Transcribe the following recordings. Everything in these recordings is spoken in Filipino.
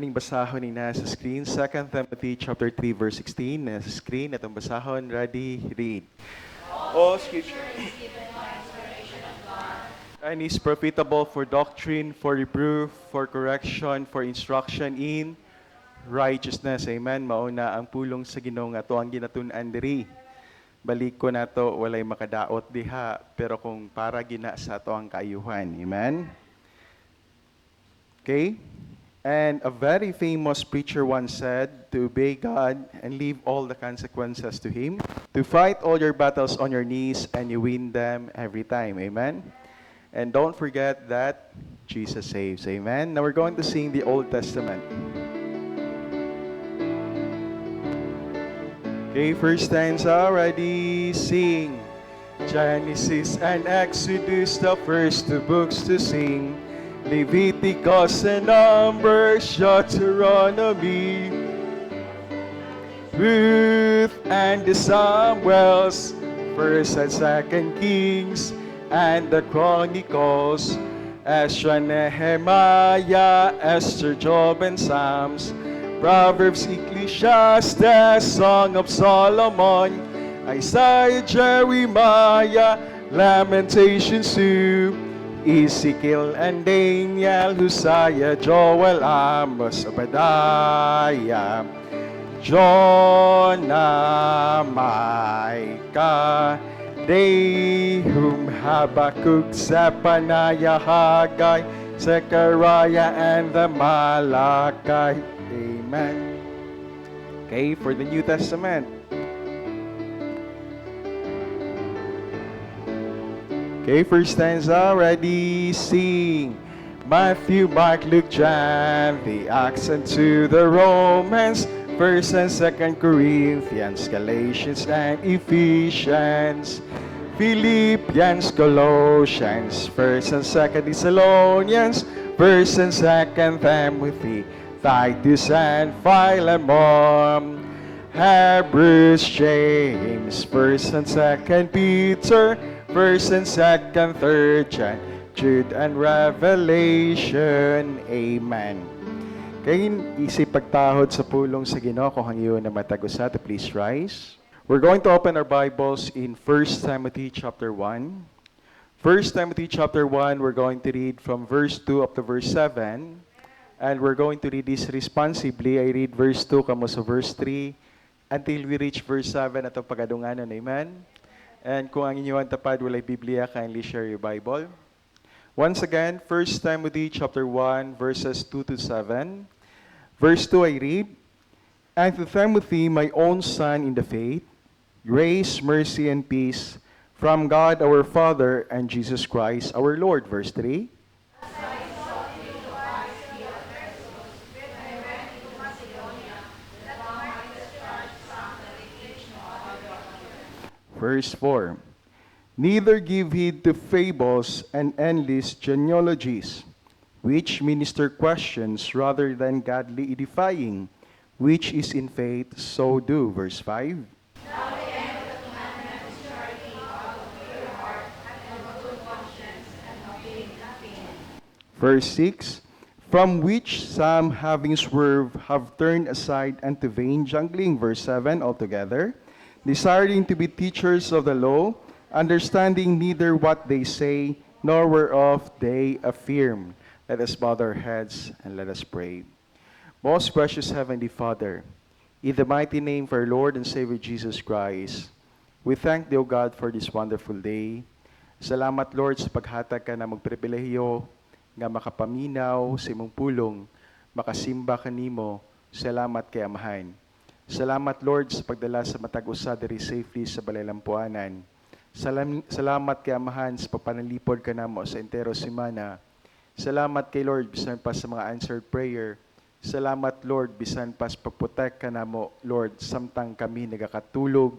Ning basahon ni na sa screen, 2 Timothy chapter 3 verse 16 na sa screen atong basahon. Ready, read. All scripture and is profitable for doctrine, for reproof, for correction, for instruction in righteousness. Amen. Mauna ang pulong sa Ginoo nga ato ang ginatun-an diri. Balik ko nato walay makadaot diha, pero kung para gina sa ato ang kaayuhan. Amen. Okay? And a very famous preacher once said, to obey God and leave all the consequences to Him, to fight all your battles on your knees and you win them every time. Amen? And don't forget that Jesus saves. Amen? Now we're going to sing the Old Testament. Okay, first stanza, ready, sing. Genesis and Exodus, the first two books to sing. Leviticus and Numbers, Deuteronomy, Ruth and the Samuels, First and Second Kings, and the Chronicles, Ezra, Nehemiah, Esther, Job, and Psalms, Proverbs, Ecclesiastes, Song of Solomon, Isaiah, Jeremiah, Lamentations too, Ezekiel and Daniel, Hosea, Joel, Amos, Obadiah, Jonah, Micah, Nahum, Habakkuk, Zephaniah, Haggai, Zechariah, and the Malachi. Amen. Okay, for the New Testament. Okay, first stanza, ready, sing. Matthew, Mark, Luke, John, the Acts and to the Romans, 1st and 2nd Corinthians, Galatians and Ephesians, Philippians, Colossians, 1st and 2nd Thessalonians, 1st and 2nd Timothy, Titus and Philemon, Hebrews, James, 1st and 2nd Peter, 1st and 2nd, 3rd John, Jude and Revelation. Amen. Kayin isip pagtahod sa pulong sa Ginoo kung hangyo na matagusa, to please rise. We're going to open our Bibles in 1 Timothy chapter 1. 1 Timothy chapter 1, we're going to read from verse 2 up to verse 7. And we're going to read this responsibly. I read verse 2 kamo sa verse 3 until we reach verse 7 atong pagadunganon. Amen. And kung ang inyong tapad walay Biblia, kindly share your Bible. Once again, 1 Timothy chapter 1, verses 2 to 7. Verse 2 I read, And to Timothy, my own son in the faith, grace, mercy, and peace from God our Father and Jesus Christ our Lord. Verse 3. Verse 4, Neither give heed to fables and endless genealogies, which minister questions rather than godly edifying, which is in faith, so do. Verse 5, Verse 6, From which some having swerved have turned aside unto vain jangling. Verse 7 altogether, desiring to be teachers of the law, understanding neither what they say, nor whereof they affirm. Let us bow our heads and let us pray. Most precious Heavenly Father, in the mighty name of our Lord and Savior Jesus Christ, we thank Thee, O God, for this wonderful day. Salamat, Lord, sa paghatag ka na magpribilehiyo nga makapaminaw sa imong pulong, makasimba kanimo. Salamat kay Amahan. Salamat, Lord, sa pagdala sa matag-usa diri safely sa Balay-Lampuanan. Salamat kay Amahan sa papanalipod ka namo sa entero semana. Salamat kay Lord, bisan pa sa mga answered prayer. Salamat, Lord, bisan pa sa pagprotect ka namo, Lord, samtang kami nagakatulog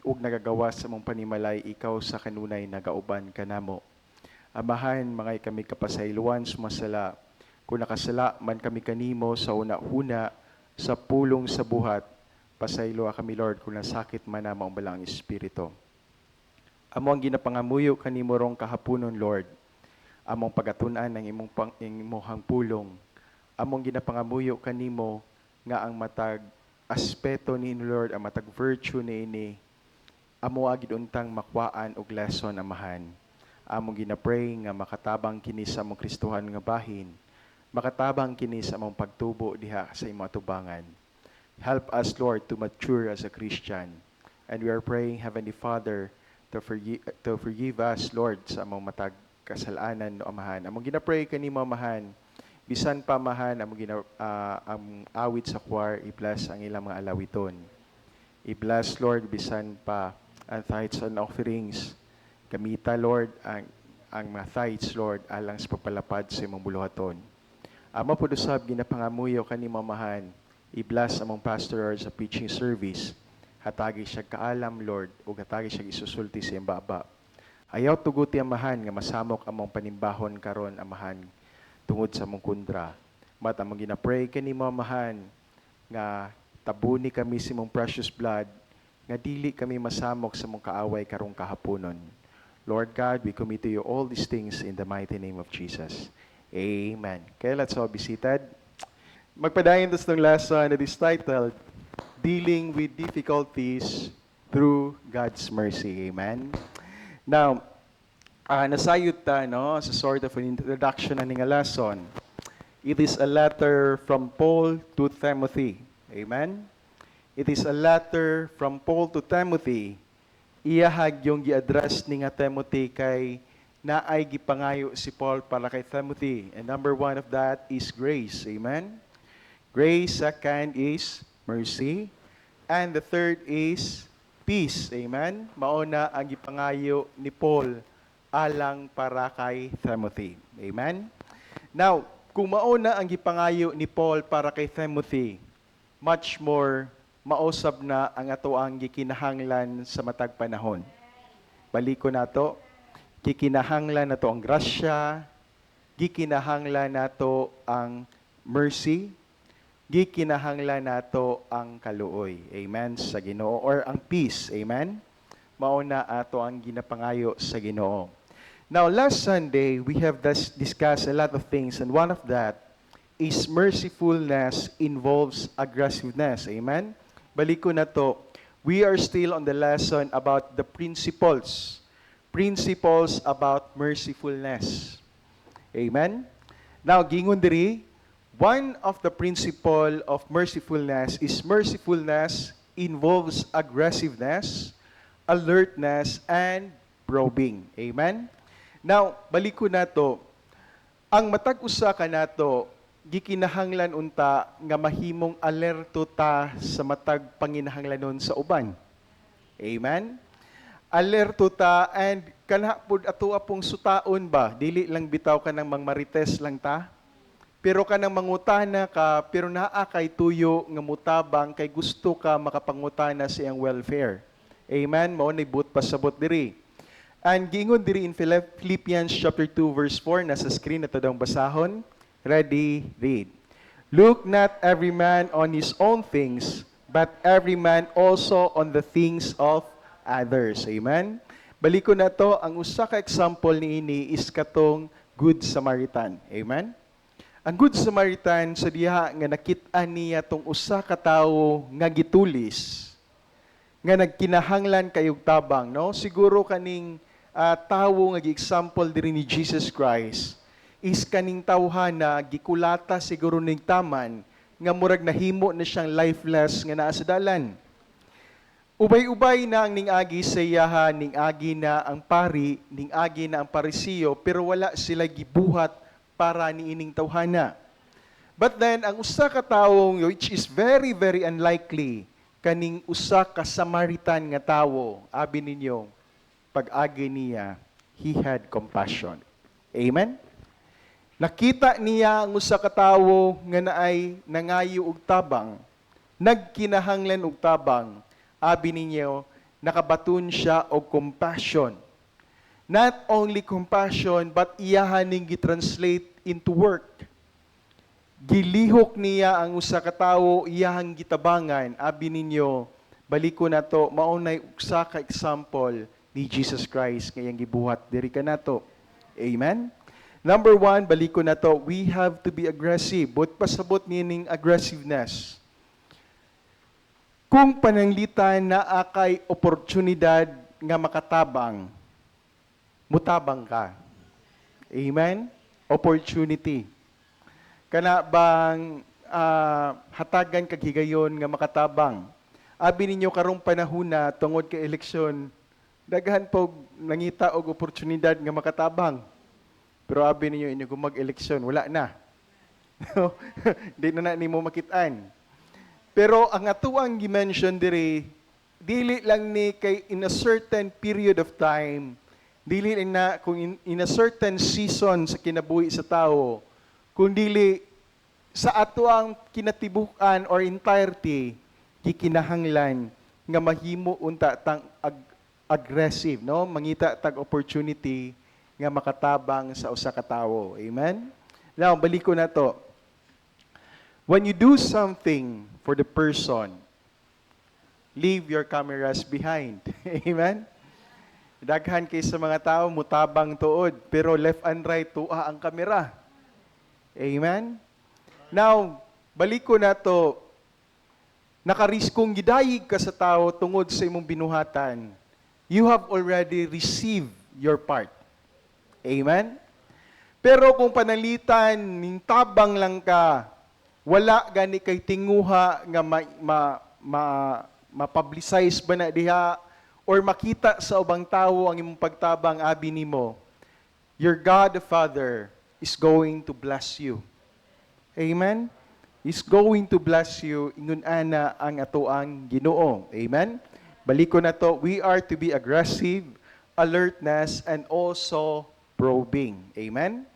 ug nagagawas sa mong panimalay, ikaw sa kanunay nagauban ka namo. Amahan, mga kami kapasayloan, sumasala. Kung nakasala man kami kanimo sa una-una, sa pulong sa buhat, pasaylo kami, Lord, kung nasakit man na maong balang Espiritu. Amo ang ginapangamuyo kanimo rong kahaponon, Lord. Among pagatunan ng imong pulong. among ginapangamuyo kanimo nga ang matag aspeto ni Lord, ang matag virtue ni amo agid untang makwaan og lesson amahan. Among ginapray nga makatabang kini sa among Kristohan nga bahin, makatabang kini sa among pagtubo diha sa imong atubangan. Help us, Lord, to mature as a Christian. And we are praying, Heavenly Father, to forgive us, Lord, sa among matag kasalanan no amahan. Among ginapray kanimo amahan, bisan pa amahan among ang awit sa choir, i-bless ang ilang mga alawiton. I-bless, Lord, bisan pa ang tithes and offerings. Gamita, Lord, ang mga tithes, Lord, alang sa pagpalapad sa imong buluhaton. Amo po usab ginapangamuyo kanimo amahan. I-bless among pastor sa preaching service. Hatagi siya kaalam, Lord, ug hatagi siya isusulti sa iyang baba. Ayaw tuguti amahan nga masamok among panimbahon karon amahan tungod sa among kundra. Mat among ginapray kanimo amahan nga tabuni kami sa imong precious blood nga dili kami masamok sa mong kaaway karong kahaponon. Lord God, we commit to you all these things in the mighty name of Jesus. Amen. Okay, let's all be seated. Magpadayon ito sa lesson that is titled, Dealing with Difficulties Through God's Mercy. Amen. Now, nasayod ta, no, sa sort of an introduction na nga lesson. It is a letter from Paul to Timothy. Amen. It is a letter from Paul to Timothy. Iyahag yung gi-address ni nga Timothy kay naay gipangayo si Paul para kay Timothy. And number one of that is grace. Amen. Grace, second is mercy. And the third is peace. Amen. Mauna ang gipangayo ni Paul alang para kay Timothy. Amen. Now, kung mauna ang gipangayo ni Paul para kay Timothy, much more mausab na ang ato ang gikinahanglan sa matag panahon. Baliko nato, gikinahanglan nato ang grasya, gikinahanglan nato ang mercy, gikinahanglan nato ang kaluoy. Amen sa Ginoo or ang peace. Amen. Mauna ato ang ginapangayo sa Ginoo. Now last Sunday we have discussed a lot of things, and one of that is mercifulness involves aggressiveness. Amen? Balik ko na to. We are still on the lesson about the principles. Principles about mercifulness. Amen? Now, gingon diri, one of the principle of mercifulness is mercifulness involves aggressiveness, alertness, and probing. Amen? Now, balik ko na to. Ang matag-usa ka nato, gikinahanglan unta nga mahimong alerto ta sa matag panginahanglanon sa uban. Amen? Alerto ta and kanapod ato apong sutaon ba? Dili lang bitaw ka ng mangmarites lang ta? Pero ka nang mangutana ka, pero naa kay tuyo nga mutabang kay gusto ka makapangutana sa iyang welfare. Amen? Mao ni but pasabot diri. And giingon diri in Philippians chapter 2 verse 4, nasa screen na to daw basahon. Ready, read. Look not every man on his own things, but every man also on the things of others. Amen? Baliko na to, ang usa ka example ni ini is katong Good Samaritan. Amen? Ang Good Samaritan sa diha nga nakit-an niya tong usa ka tawo nga gitulis, nga nagkinahanglan kayog tabang, no? Siguro kaning tawo nga gi-example diri ni Jesus Christ is kaning tawhana gikulata siguro ning taman nga murag nahimo na siyang lifeless nga naa sa dalan. Ubay-ubay na ang ning-agi sa iyaha, ning-agi na ang pari, ning-agi na ang parisiyo, pero wala sila gibuhat para niining tawhana. But then ang usa ka tawo which is very very unlikely kaning usa ka Samaritan nga tawo, abi ninyo, pag-agi niya, he had compassion. Amen? Nakita niya ang usa ka tawo nga naay nangayo og tabang, nagkinahanglan og tabang, abi ninyo, nakabaton siya og compassion. Not only compassion, but iyahan ning gitranslate into work. Gilihok niya ang usa ka tawo, iyahang gitabangan, abi ninyo, baliko na to, maunay usa ka example ni Jesus Christ ngayang gibuhat diri kanato. Amen? Number one, balik ko na to, we have to be aggressive. But pasabot meaning aggressiveness. Kung pananglitan na akay oportunidad nga makatabang, mutabang ka. Amen? Opportunity. Kana bang hatagan kag higayon nga makatabang? Abi ninyo karong panahon na tungod kay eleksyon, daghan pog nangita og oportunidad nga makatabang. Pero abi ninyo inyo kung mag-eleksyon, wala na. Di na nimo makitaan. Pero ang atuang gi-mention diri, dili lang ni kay in a certain period of time, dili lang na kung in a certain season sa kinabuhi sa tao, kung dili sa atuang kinatibukan or entirety, kikinahanglan nga mahimo unta tang aggressive, no? Mangita tag opportunity nga makatabang sa usa ka tawo. Amen? Now, balik ko na to. When you do something for the person, leave your cameras behind. Amen? Daghan kay sa mga tao, mutabang tuod, pero left and right, tuwa ang kamera. Amen? Now, balik ko na to, nakariskong gidayig ka sa tao tungod sa imong binuhatan, you have already received your part. Amen? Pero kung panalitan, tabang lang ka, wala gani kay tinguha nga ma-publicize ba na diha or makita sa ubang tao ang imong pagtabang, abi nimo, your God the Father is going to bless you. Amen? Is going to bless you, ingon ana ang atoang Ginoo. Amen? Balik ko na to, we are to be aggressive, alertness, and also probing. Amen?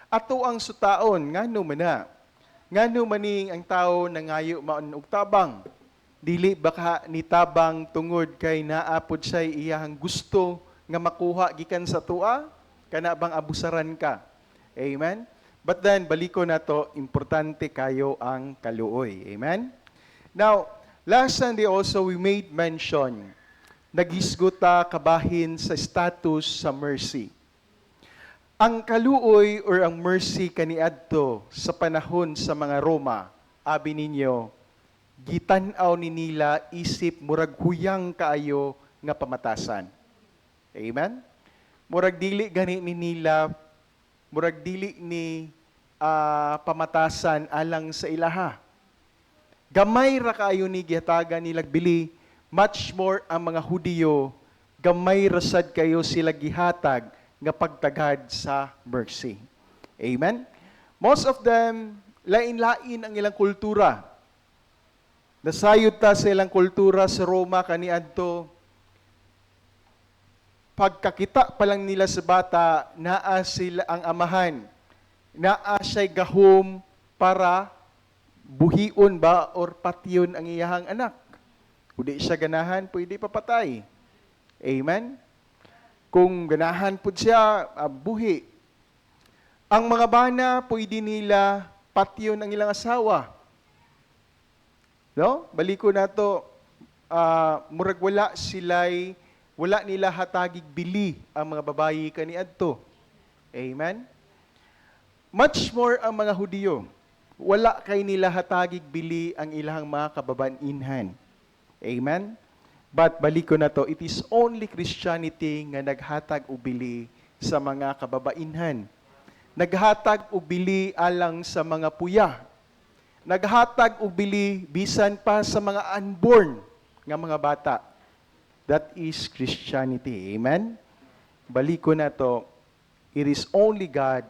Ato ang sutaon, ngano man na? Ngano maning ang tao nangayo maon og tabang? Dili baka nitabang tungod kay naapod siya iyahang gusto nga makuha gikan sa tua? Kana bang abusaran ka? Amen? But then, balik ko na to, importante kayo ang kaluoy. Amen? Now, last Sunday also, we made mention, nagisguta kabahin sa status sa mercy. Ang kaluoy or ang mercy kaniadto sa panahon sa mga Roma, abi ninyo, gitan-aw ni nila isip murag huyang kaayo nga pamatasan. Amen? Murag dili gani ni nila, murag dili ni pamatasan alang sa ilaha. Gamay ra kaayo ni gihatagan nila bili, much more ang mga Hudiyo, gamay ra sad kayo sila gihatag nga pagtagad sa mercy. Amen? Most of them, lain-lain ang ilang kultura. Nasayod ta sa ilang kultura sa Roma kaniadto, pagkakita pa lang nila sa bata, naa sila ang amahan, naa siya'y gahom para buhion ba or patyon ang iyahang anak. Kung di siya ganahan, pwede papatay. Amen? Kung ganahan po siya, buhi. Ang mga bana, pwede nila patyon ang ilang asawa. No? Baliko na to, murag wala nila hatagig bili ang mga babayi kaniadto. Amen? Much more ang mga Hudiyo. Wala kay nila hatagig bili ang ilang mga kababainhan. Amen? But balik ko na to, it is only Christianity nga naghatag og bili sa mga kababainhan. Naghatag og bili alang sa mga puya. Naghatag og bili bisan pa sa mga unborn nga mga bata. That is Christianity. Amen? Balik ko na to, it is only God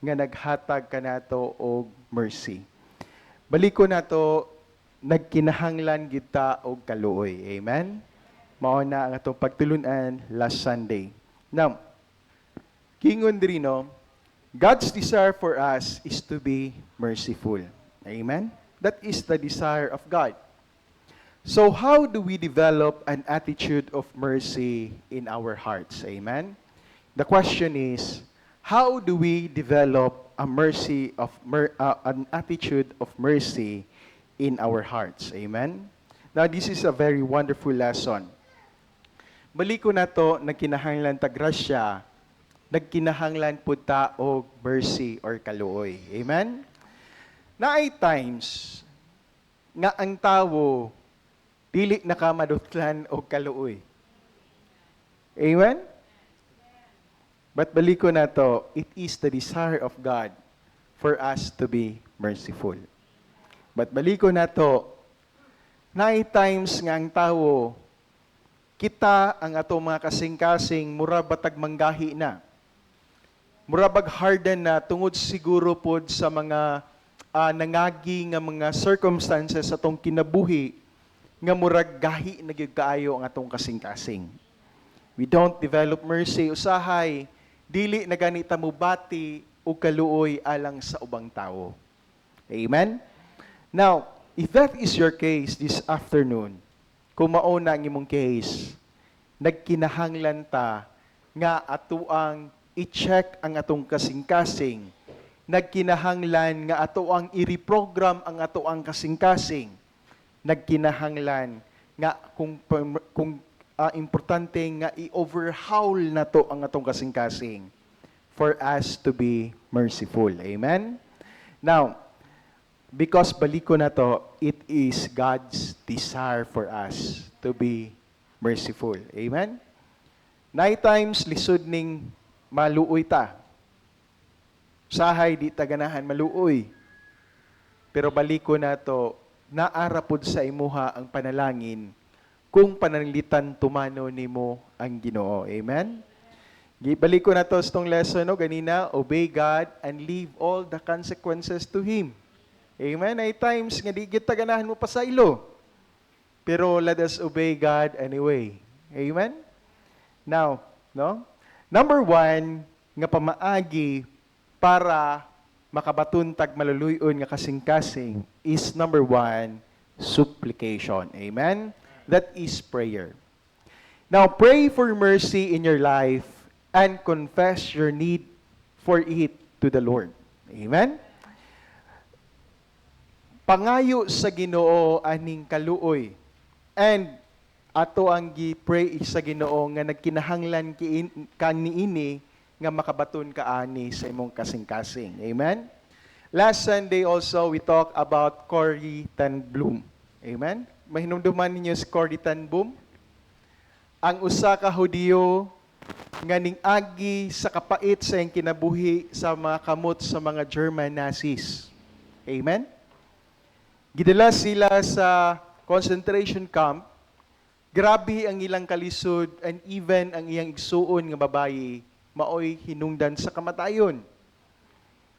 nga naghatag kanato og mercy. Balik ko na to, nagkinahanglan kita og kaluoy. Amen? Mao na ang atong pagtulunan last Sunday. Now, kingon diri no, God's desire for us is to be merciful. Amen? That is the desire of God. So how do we develop an attitude of mercy in our hearts? Amen? The question is, how do we develop an attitude of mercy in our hearts? Amen? Now, this is a very wonderful lesson. Balik ko na to, nagkinahanglan ta grasya, nagkinahanglan pud ta og mercy or kaluoy. Amen? Naay times nga ang tawo dili nakamadutlan og kaluoy. Amen? But baliko na to, it is the desire of God for us to be merciful. But baliko na to, naay times nga ang tawo, kita ang ato mga kasing-kasing mura batag manggahi na. Mura bag harden na tungod siguro pod sa mga nangagi nga mga circumstances sa atong kinabuhi nga murag gahi na gyud kaayo ang atong kasing-kasing. We don't develop mercy usahay dili na ganita mo bati o kaluoy alang sa ubang tao. Amen? Now, if that is your case this afternoon, kung mauna ang imong case, nagkinahanglan ta nga atuang i-check ang atong kasing-kasing, nagkinahanglan nga atuang i-reprogram ang atuang kasing-kasing, nagkinahanglan nga kung importante nga i-overhaul na to ang atong kasing-kasing for us to be merciful. Amen? Now, because baliko na to, it is God's desire for us to be merciful. Amen? Night times, lisod ning maluoy ta. Sahay, di ta ganahan maluoy. Pero baliko na to, naarapod sa imuha ang panalangin kung pananglitan tumano nimo ang Ginoo. Amen? Balik ko na to sa itong lesson ganina, obey God and leave all the consequences to Him. Amen? Ay times nga di kita ganahan mo pa sa ilo. Pero let us obey God anyway. Amen? Now, number 1, nga pamaagi para makabatuntag maluluyon nga kasing-kasing is number 1, supplication. Amen? That is prayer. Now, pray for mercy in your life and confess your need for it to the Lord. Amen? Pangayo sa Ginoo aning kaluoy. And ato ang gi-pray sa Ginoo nga nagkinahanglan kaniini nga makabaton kaani sa imong kasing-kasing. Amen? Last Sunday also, we talked about Corrie ten Boom. Amen? Mahinumduman ninyo si Corrie ten Boom? Ang usa ka Hudiyo nga ning-agi sa kapait sa iyang kinabuhi sa mga kamot sa mga German Nazis. Amen? Gidala sila sa concentration camp. Grabe ang ilang kalisod and even ang iyang igsuon nga babayi maoy hinungdan sa kamatayon.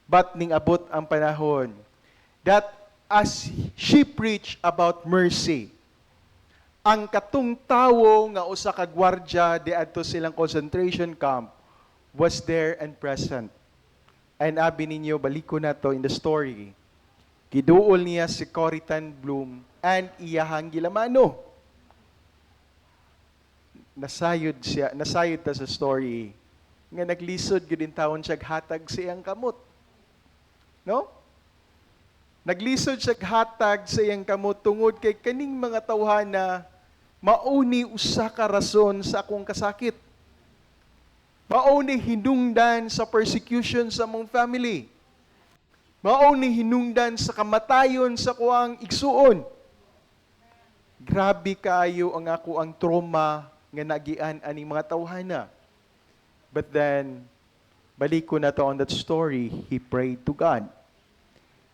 But ning abot ang panahon that as she preached about mercy, ang katong tawo nga usa ka gwardiya diadto silang concentration camp was there and present. And abi ninyo, baliko na to in the story. Giduol niya si Corrie ten Boom and iyahang gilamano. Nasayod ta sa story nga naglisod gyud in taon siya hatag sa iyang kamot. No? Naglisod siya hatag sa iyang kamot tungod kay kaning mga tawhana mauni usa ka rason sa akong kasakit. Mauni hinungdan sa persecution sa mong family. Mauni hinungdan sa kamatayon sa kuang igsuon. Grabe kayo ang ako ang trauma nga nagian ani mga tawhana. But then, balik ko na to on that story, he prayed to God.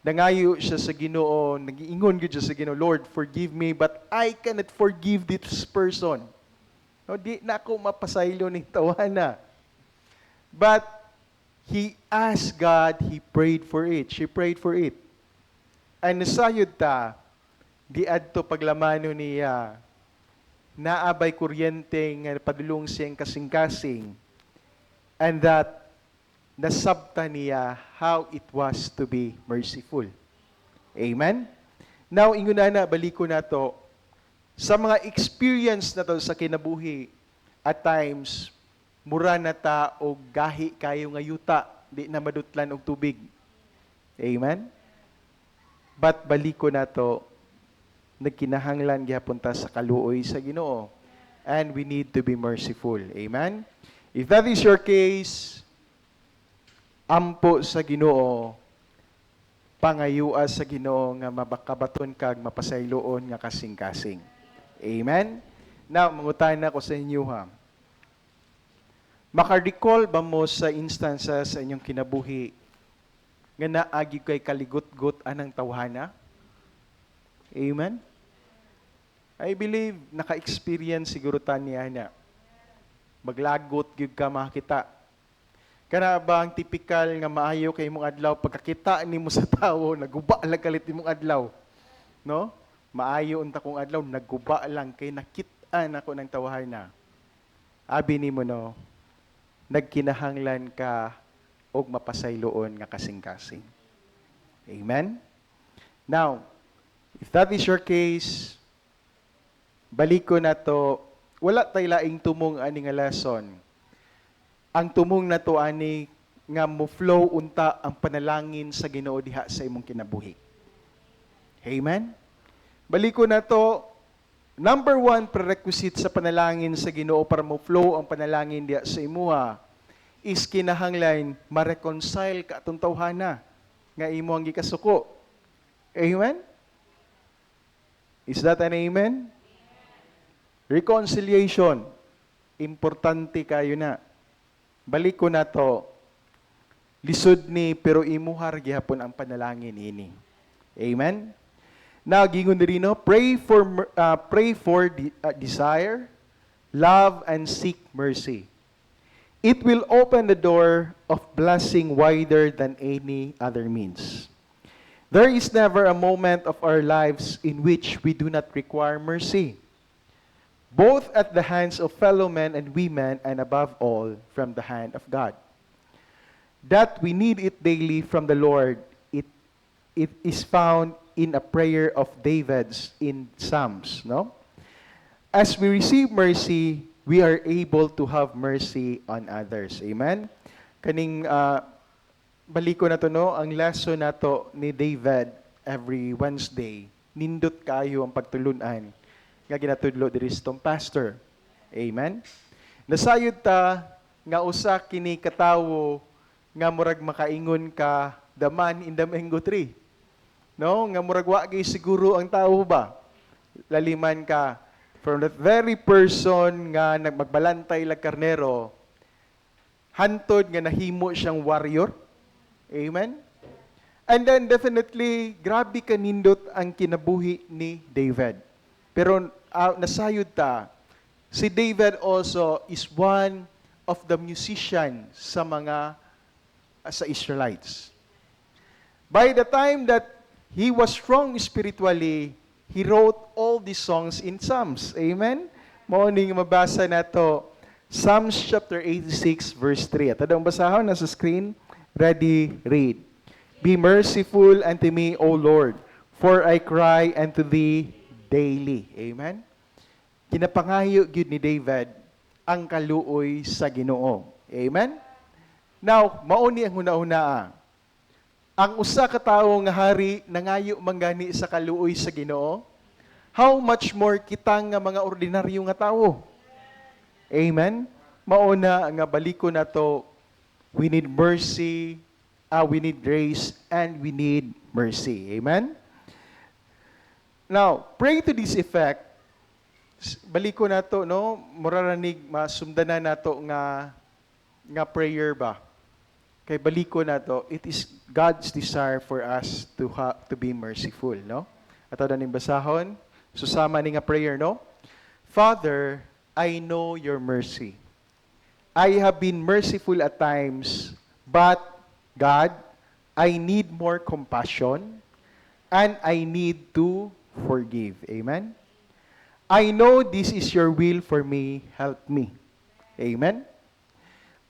Nangayo siya sa Ginoo, nagiingon gyud siya sa Ginoo, Lord, forgive me, but I cannot forgive this person. No, di na ako mapasaylo ni tawhana. But he asked God, he prayed for it. She prayed for it. And nasayod ta, di adto paglamano niya, naabay kuryente nga padulong siyang kasing-kasing, and that nasabta niya how it was to be merciful. Amen? Now, inguna na, baliko na to, sa mga experience na to sa kinabuhi, at times, mura na ta o gahi kayo nga yuta, di na madutlan og tubig. Amen? But baliko na to, nagkinahanglan gyapon ta sa kaluoy sa Ginoo. And we need to be merciful. Amen? If that is your case, ampo sa Ginoo, pangayua sa Ginoo nga mabakabaton kag mapasayloon nga kasing-kasing. Amen? Now, mangutana ko sa inyo ha. Maka-recall ba mo sa instances sa inyong kinabuhi nga naagi kay kaligot-got anang tawhana? Amen? I believe naka-experience siguro taniya na. Maglagot gyud ka makita. Kana ba ang typical nga maayo kay imong adlaw pagkakita nimo sa tawo naguba lang kalit imong adlaw. No? Maayo unta kong adlaw naguba lang kay nakit-an ako ng tawhana. Abi nimo no, nagkinahanglan ka og mapasayloon nga kasing-kasing. Amen? Now, if that is your case, balik ko na to, wala tay laing tumong ani nga lesson. Ang tumong na to ani nga mo flow unta ang panalangin sa Ginoo diha sa imong kinabuhi. Amen? Balik ko na to, number 1 prerequisite sa panalangin sa Ginoo para mo flow ang panalangin diha sa imuha is kinahanglan ma-reconcile ka atong tawhana nga imo ang gikasuko. Amen? Is that an amen? Reconciliation. Importante kayo na. Balik ko na to. Lisod ni pero imuhar gihapon ang panalangin ini. Amen? Now, gingon diri no, pray for desire, love, and seek mercy. It will open the door of blessing wider than any other means. There is never a moment of our lives in which we do not require mercy, both at the hands of fellow men and women, and above all, from the hand of God. That we need it daily from the Lord, it is found in a prayer of David's in Psalms, no? As we receive mercy, we are able to have mercy on others. Amen? Kaning balik ko na to, no? Ang lesson na to ni David every Wednesday, nindot kayo ang pagtulunan nga ginatudlo diri sa tong pastor. Amen? Nasayod ta nga usa kini katawo nga murag makaingon ka the man in the mango tree. No? Nga murag wa gyud siguro ang tao ba? Laliman ka from that very person nga nagmagbalantay lag karnero, hantod nga nahimo siyang warrior. Amen? And then definitely, grabe kanindot ang kinabuhi ni David. Pero nasayod ta, si David also is one of the musicians sa mga sa Israelites. By the time that he was strong spiritually, he wrote all these songs in Psalms. Amen? Morning mabasa na to. Psalms chapter 86 verse 3. At adong basahon na sa screen. Ready, read. Be merciful unto me, O Lord, for I cry unto thee daily. Amen? Kinapangayo gyud ni David ang kaluoy sa Ginoo. Amen? Now, mauni ang huna-hunaa. Ang usa ka tawo nga hari nangayo manggani sa kaluoy sa Ginoo, how much more kitang nga mga ordinaryo nga tawo? Amen? Mauna nga baliko na to, we need mercy, we need grace, and we need mercy. Amen? Now, pray to this effect. Baliko na to, no? Muraranig, masumdanan na to nga prayer ba? Kay baliko na to, it is God's desire for us to be merciful, no? Ato na ning basahon. Susama ni nga prayer, no? Father, I know your mercy. I have been merciful at times, but God, I need more compassion and I need to forgive. Amen? I know this is your will for me. Help me. Amen?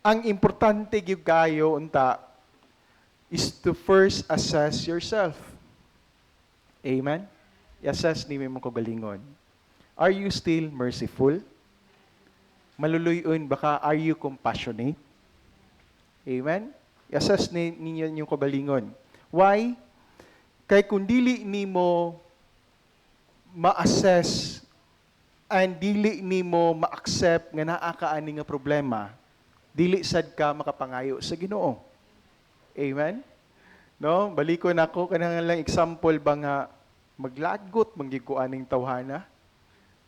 Ang importante gyud kayo unta is to first assess yourself. Amen? I-assess ni mo kagalingon. Are you still merciful? Maluluyon baka are you compassionate? Amen? I-assess ninyo yung kagalingon. Why? Kay kung dili nimo ma-assess and dili nimo ma-accept nga naa ka ani nga problema, dili sad ka makapangayo sa Ginoo. Amen? No, baliko na ako kanang lang example ba nga maglagot manggikuan ning tawhana.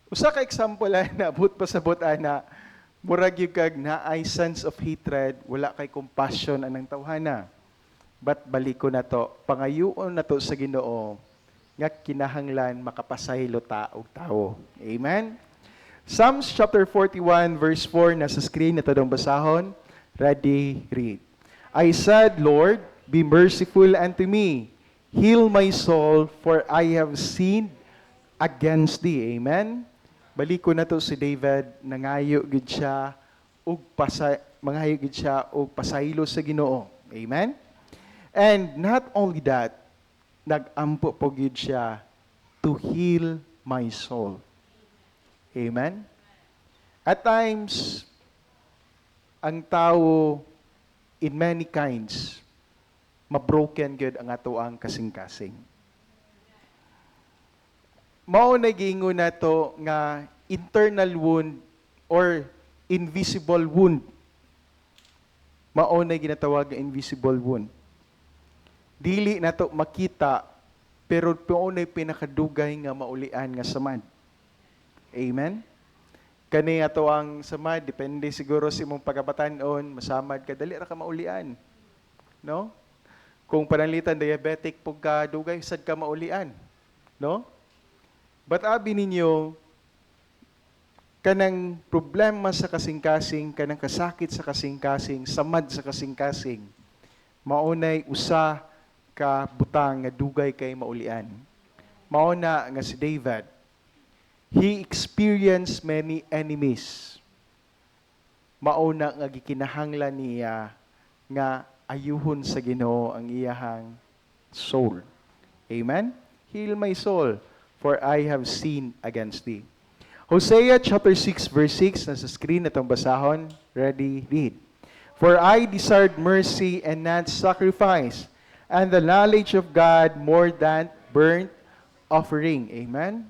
Usa ka example na abot pa sa ana murag gyud kag naay sense of hatred, wala kay compassion anang tawhana. But baliko na to, pangayoon na to sa Ginoo nga kinahanglan makapasaylo ta og tawo. Amen. Psalms chapter 41 verse 4 nasa screen na dong basahon. Ready, read. I said, Lord, be merciful unto me. Heal my soul, for I have sinned against thee. Amen. Baliko na to si David, nangayo gid siya og mangayo gid siya og pasaylo sa Ginoo. Amen. And not only that, nag-ampo po gid siya to heal my soul. Amen. At times, ang tao in many kinds, mabroken gid ang ato ang kasing-kasing. Mao na gingon nato nga internal wound or invisible wound. Mao na ginatawag nga invisible wound. Dili nato makita pero paunay pinakadugay nga maulian nga samad. Amen. Kani ato ang samad depende siguro sa imong pagkabatan-on, masamad ka dali ra ka maulian. No? Kung panalitan diabetic pug ka dugay sad ka maulian. No? But abi ninyo kanang problema sa kasing-kasing, kanang kasakit sa kasing-kasing, samad sa kasing-kasing, maunay usa ka butang nga dugay kay maulian. Mauna nga si David, he experienced many enemies. Mauna nga gikinahanglan niya nga ayuhon sa Ginoo ang iyahang soul. Amen? Heal my soul, for I have sinned against thee. Hosea chapter 6 verse 6, nasa screen natong basahon. Ready, read. For I desired mercy and not sacrifice, and the knowledge of God more than burnt offering. Amen?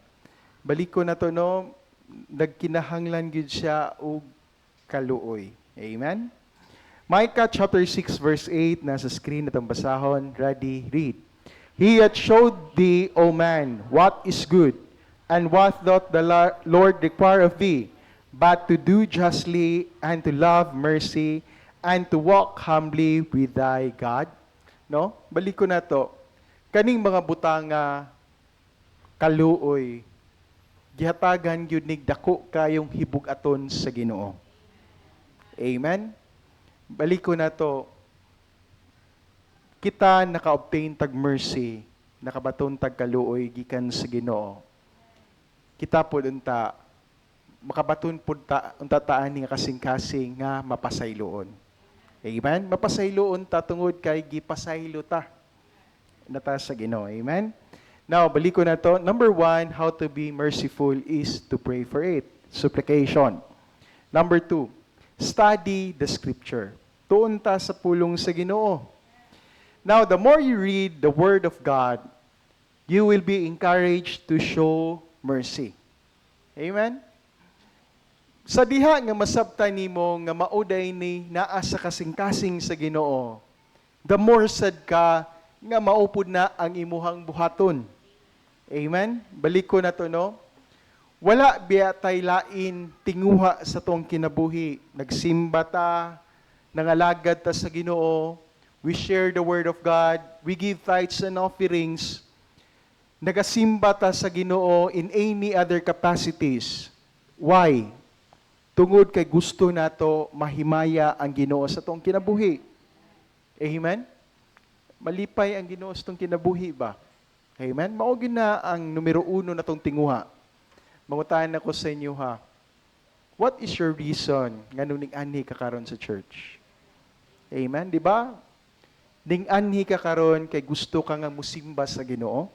Baliko na to, no? Nagkinahanglan gyud siya og kaluoy. Amen? Micah chapter 6 verse 8, nasa screen natong basahon. Ready, read. He hath showed thee, O man, what is good, and what doth the Lord require of thee, but to do justly, and to love mercy, and to walk humbly with thy God. No? Baliko na to. Kaning mga butang nga kaluoy, gihatagan gyud nig dako kayong hibug-aton sa Ginoo. Amen. Baliko na to. Kita naka-obtain tag mercy, nakabaton tag kaluoy gikan sa Ginoo. Kita pud unta makabaton pud ta unta taan nga kasing-kasing nga mapasayloon. Amen? Mapasayloon ta tungod kay gipasaylo ta. Nata sa Ginoo. Amen? Now, baliko na to. Number 1, how to be merciful is to pray for it. Supplication. Number 2, study the scripture. Tuon ta sa pulong sa Ginoo. Now, the more you read the Word of God, you will be encouraged to show mercy. Amen? Sa diha nga masabtan nimo nga mauday ni naa sa kasing-kasing sa Ginoo, the more sad ka nga maupod na ang imuhang buhaton. Amen? Baliko na to, no? Wala biya tay lain tinguha sa tong kinabuhi. Nagsimba ta, nangalagad ta sa Ginoo, we share the Word of God, we give tithes and offerings, nagasimba ta sa Ginoo in any other capacities. Why? Tungod kay gusto nato mahimaya ang Ginoo sa tong kinabuhi. Amen? Malipay ang Ginoo sa tong kinabuhi ba? Amen? Mao gyud na ang numero 1 natong tinguha. Mangutan ako sa inyo ha. What is your reason nga ning anhi ka karon sa church? Amen, di ba? Ning anhi ka karon kay gusto ka nga musimba sa Ginoo.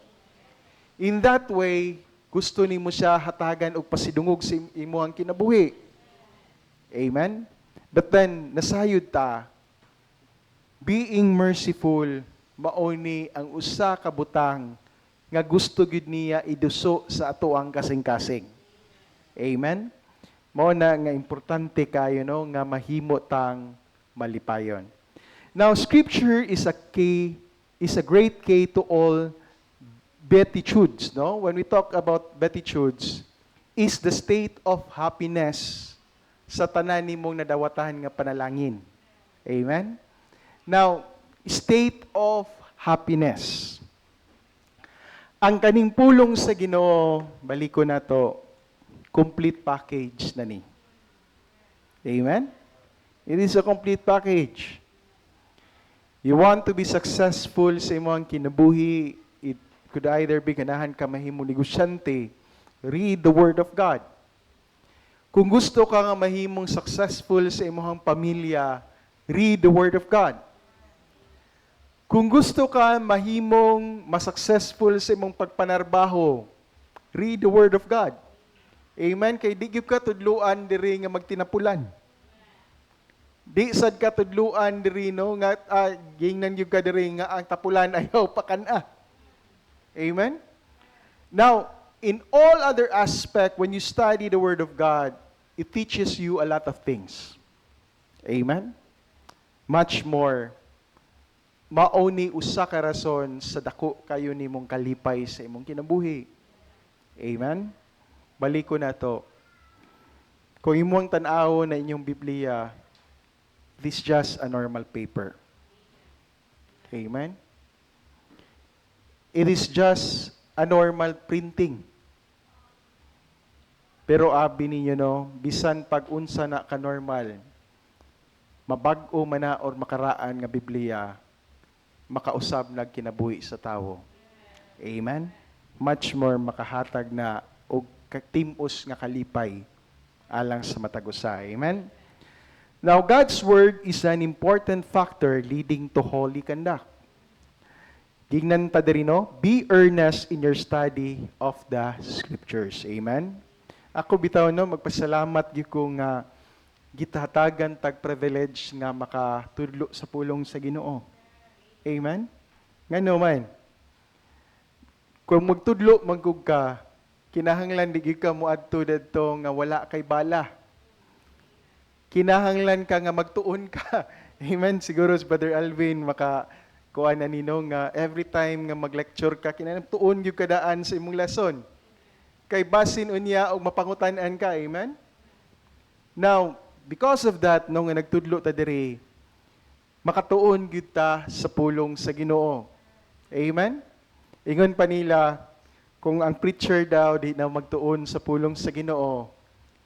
In that way, gusto nimo siya hatagan og pasidungog sa imong kinabuhi. Amen? But then, nasayod ta, being merciful, mauni ang usa ka butang nga gusto gid niya iduso sa ato ang kasing-kasing. Amen? Mao na nga importante kayo, no, nga mahimo tang malipayon. Now, Scripture is a great key to all beatitudes, no? When we talk about beatitudes, is the state of happiness sa tanan nimong nadawatahan nga panalangin. Amen? Now, state of happiness. Ang kaning pulong sa Ginoo, balik ko na to, complete package na ni. Amen? It is a complete package. You want to be successful sa imong kinabuhi, it could either be ganahan ka mahimong negosyante, read the Word of God. Kung gusto ka nga mahimong successful sa imong pamilya, read the Word of God. Kung gusto ka mahimong masuccessful sa imong pagpanarbaho, read the Word of God. Amen? Kay di gyud ka tudluan diri nga magtinapulan. Di sad ka tudluan diri no nga gingnan gyud ka diri nga ang tapulan ayaw pa kana. Amen? Now, in all other aspect when you study the Word of God, it teaches you a lot of things. Amen? Much more. Mauni usa ka rason sa dako kayo nimong kalipay sa imong kinabuhi. Amen? Balik ko na to. Kung imong tan-aw na inyong Biblia, this is just a normal paper. Amen? It is just a normal printing. Pero abi ninyo no, bisan pag-unsa na ka-normal, mabag-o man na or makaraan nga Biblia, makausab nag kinabuhi sa tawo. Amen? Much more makahatag na og timos nga kalipay alang sa matag usa. Amen? Now, God's Word is an important factor leading to holy conduct. Gingnan ta diri no, be earnest in your study of the Scriptures. Amen? Ako bitaw no, magpasalamat gyud ko nga gitahatagan tag privilege nga makatudlo sa pulong sa Ginoo. Amen? Ngano man? Kung magtudlo magkug ka, kinahanglan di gyud ka moadto didto nga wala kay bala. Kinahanglan ka nga magtuon ka. Amen? Siguro si Brother Alvin makakuha na nino nga every time nga mag-lecture ka, kinahanglan tuon gyud ka daan sa imong lesson. Kay basin unya og mapangutan-an ka. Amen? Now, because of that, nung nagtudlo ta diri, makatuon gyud ta sa pulong sa Ginoo. Amen? Ingon pa nila, kung ang preacher daw di na magtuon sa pulong sa Ginoo,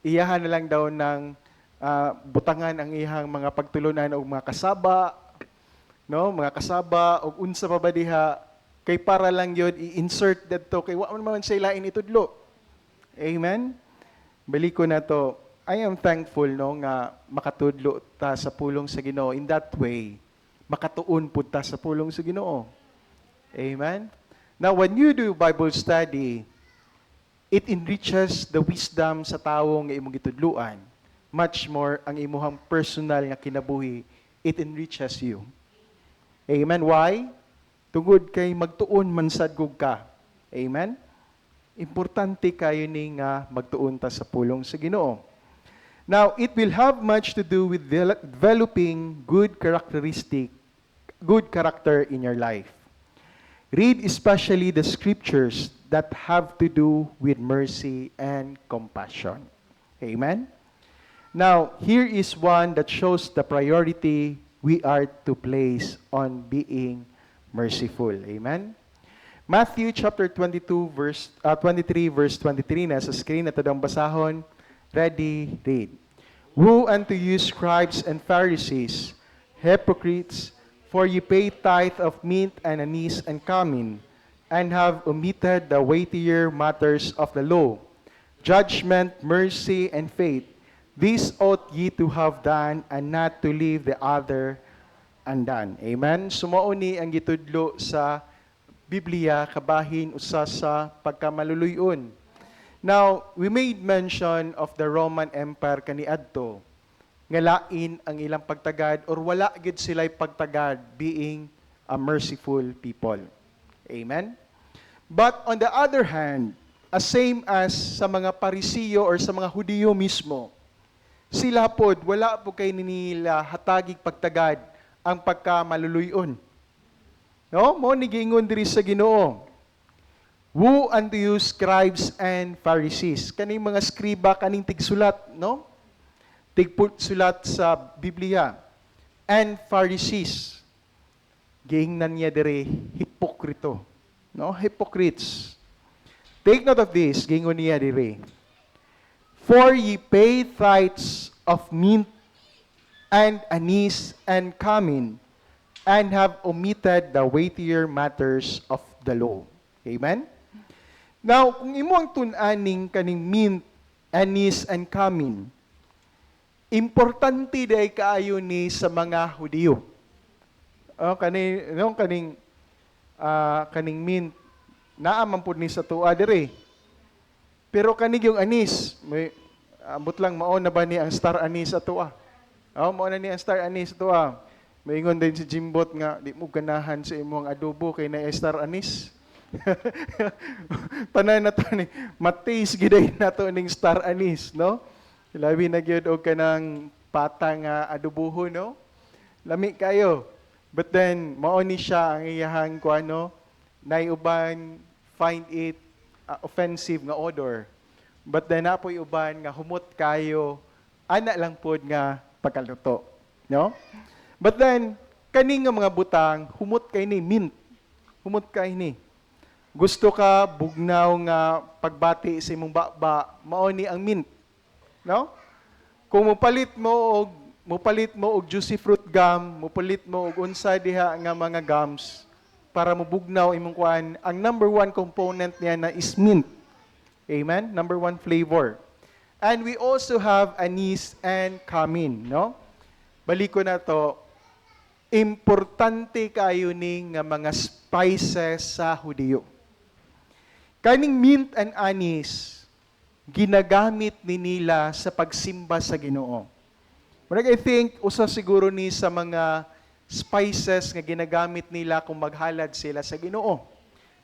iyahan na lang daw ng butangan ang ihang mga pagtulunan og mga kasaba, no, mga kasaba og unsa pa ba diha kay para lang yun i-insert didto kay wa man siya lain itudlo. Amen. Balik ko na to. I am thankful no nga makatudlo ta sa pulong sa Ginoo. In that way, makatuon pud ta sa pulong sa Ginoo. Amen. Now when you do Bible study, it enriches the wisdom sa tawo nga imong gitudloan. Much more ang imuhang personal nga kinabuhi, it enriches you. Amen. Why? Tungod kay magtuon man sad gug ka. Amen. Importante kayo ni nga magtuon ta sa pulong sa Ginoo. Now, it will have much to do with developing good character in your life. Read especially the scriptures that have to do with mercy and compassion. Amen. Now, here is one that shows the priority we are to place on being merciful. Amen? Matthew chapter 23, verse 23 na sa screen na tadang basahon. Ready, read. Woe unto you, scribes and Pharisees, hypocrites, for you pay tithe of mint and anise and cumin, and have omitted the weightier matters of the law, judgment, mercy, and faith. This ought ye to have done, and not to leave the other undone. Amen? Sumauni ang gitudlo sa Biblia, kabahin usa sa pagkamaluluyon. Now, we made mention of the Roman Empire kaniadto. Nga lain ang ilang pagtagad, or wala gid sila'y pagtagad being a merciful people. Amen? But on the other hand, same as sa mga Parisiyo or sa mga Hudiyo mismo, sila pod wala po kay nila hatagig pagtagad ang pagkamaluluyon. No? Mo ni giingon diri sa Ginoo. Woe unto you, scribes and Pharisees. Kaning mga skriba, kaning tigsulat, no? Tigsulat sa Biblia. And Pharisees. Giingnan niya diri, hipokrito. No? Hypocrites. Take note of this, giingon niya diri. For ye pay tithes of mint and anise and cumin, and have omitted the weightier matters of the law. Amen? Now, kung imo ang tun-aning kaning mint, anise, and cumin, importante day kaayo ni sa mga Hudiyo. Kaning mint, naaman po ni sa tuwa dire. Pero kanig yung anise, may ambot lang mao na ba ni ang star anise sa tuwa? Mao na ni ang star anise sa tuwa. Maingon din si Jimbot nga, di mo ganahan sa imong adobo kay na star anise. Panay na to ni, matis giday na to ning star anise, no? Labi na gyud og kanang patang adoboho, no? Lami kayo. But then, mao ni siya ang iyahang kuano, naiuban find it offensive nga odor. But then, napoy uban nga humot kayo, ana lang pod nga pagkaluto, no? But then, kani nga mga butang, humot kay ni, mint. Humot kay ni. Gusto ka, bugnaw nga pagbati sa imong baba, mao ni ang mint. No? Kung mupalit mo og juicy fruit gum, mupalit mo og unsa diha nga mga gums, para mubugnaw imong kuan, ang number one component niya na is mint. Amen? Number one flavor. And we also have anise and cumin, no? Baliko na to, importante kayo ning nga mga spices sa Hudiyo. Kaning mint and anise, ginagamit ni nila sa pagsimba sa Ginoo. I think, usa siguro ni sa mga spices nga ginagamit nila kung maghalad sila sa Ginoo.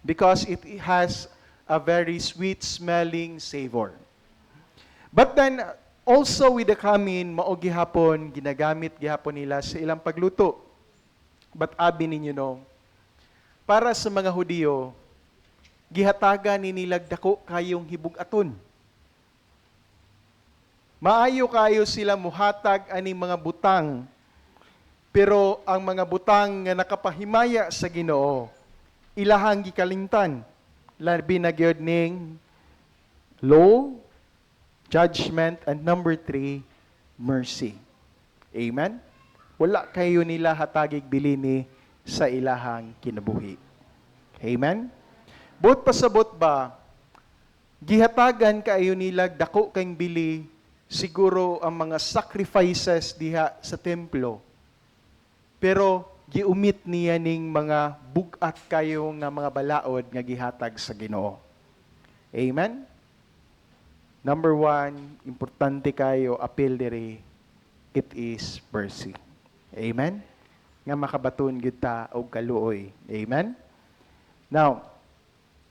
Because it has a very sweet-smelling savor. But then, also with the cumin, mao gihapon, ginagamit gihapon nila sa ilang pagluto. But abi ninyo no, para sa mga Hudiyo, gihatagan ni nilag dako kayong hibug-aton. Maayo kayo sila muhatag aning mga butang. Pero ang mga butang nga nakapahimaya sa Ginoo, ilahang gikalingtan. Labi na gyud ning law, judgment, and number 3, mercy. Amen? Wala kayo nila hatagig bilini sa ilahang kinabuhi. Amen? Bot pasabot ba, gihatagan kayo nila dako kang bili, siguro ang mga sacrifices diha sa templo. Pero giumit niya ning mga bugat kayo nga mga balaod nga gihatag sa Ginoo. Amen? Number 1, importante kayo appeal diri, it is mercy. Amen? Nga makabaton gyud ta og kaluoy. Amen? Now,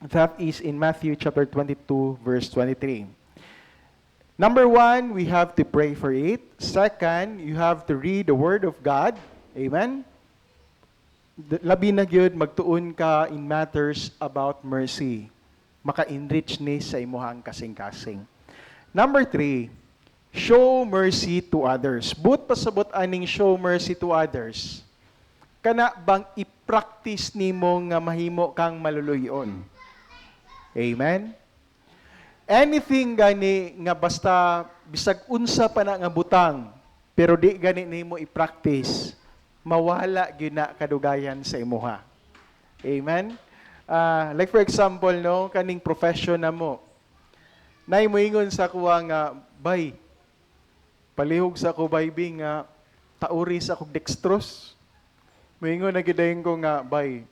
that is in Matthew chapter 22 verse 23. Number 1, we have to pray for it. Second, you have to read the word of God. Amen? Labi na gyud magtuon ka in matters about mercy. Maka-enrich ni sa imuhang kasing-kasing. Number 3, show mercy to others. But pasabot aning show mercy to others. Kana bang i-practice nimo nga mahimo kang maluluyon? Amen? Anything gani nga basta bisag unsa pa na nga butang, pero di gani nimo i-practice, mawala gyud na kadugayan sa imuha. Amen? Like for example, no, kaning profession na mo. Nay moingon sa kuwa nga, bay, palihog sa ko baybing nga tauri sa kog dextrose. Moingon na gidayon ko nga, bay,